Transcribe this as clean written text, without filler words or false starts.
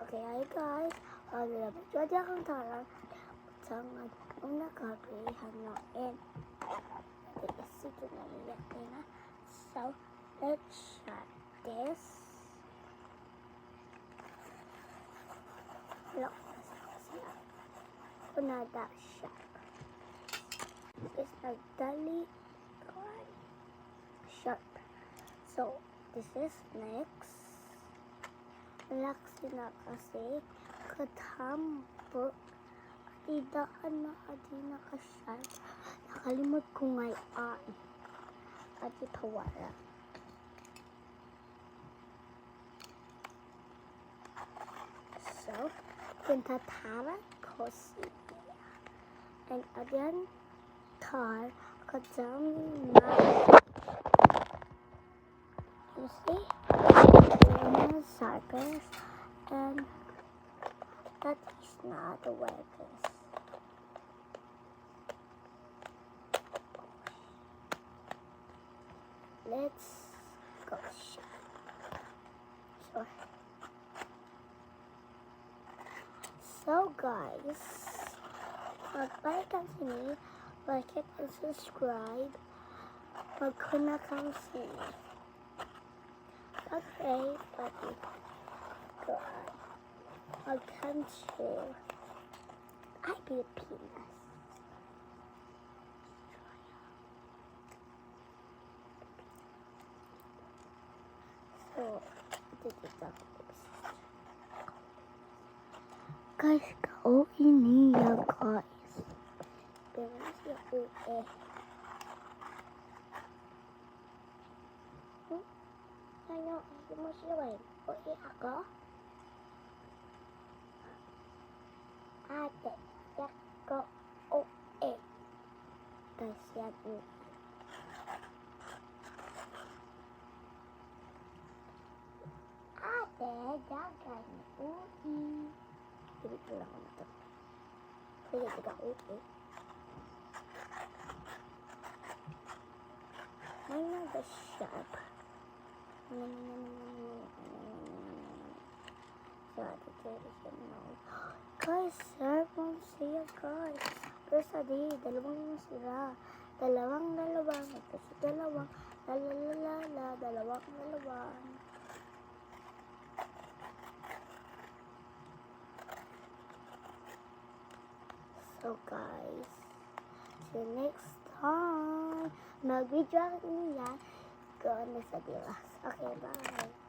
Okay, hi guys. Jadi akong taran sangat una kagrihan namin. Ito na niya na. So, let's shut this. Look, una that shut. It's like dali sharp. So, this is next. Relax na kasi katambok. Idaan na adi na ka-sharp. Nakalimot ko ngayon. At itawara. So, kintatara ko siya. And again, tar kadam na. You see? Suckers, and that is not the way it is. Let's go shop. So guys, mag-like ang sini, like it and subscribe. Mag-kuna kang sini. Okay, buddy. God. I can't chill. I be a penis. So, did it up. Guys, go in here, guys. Pero siya uwe. Ano, hindi mo siya eh. Uwi ako? Ate, ako uwi. Guys, yan uwi. Ate, dagan uwi. Hindi ko lang ako ito. Pwede ka uwi. May nag-shop. Guys, sir, kung siya guys. Pero sa di, dalawang sira. Dalawang. Ito si dalawang. Dalawang. So guys, see you next time. Mag-video niya. Go na sa dilas. Okay, bye.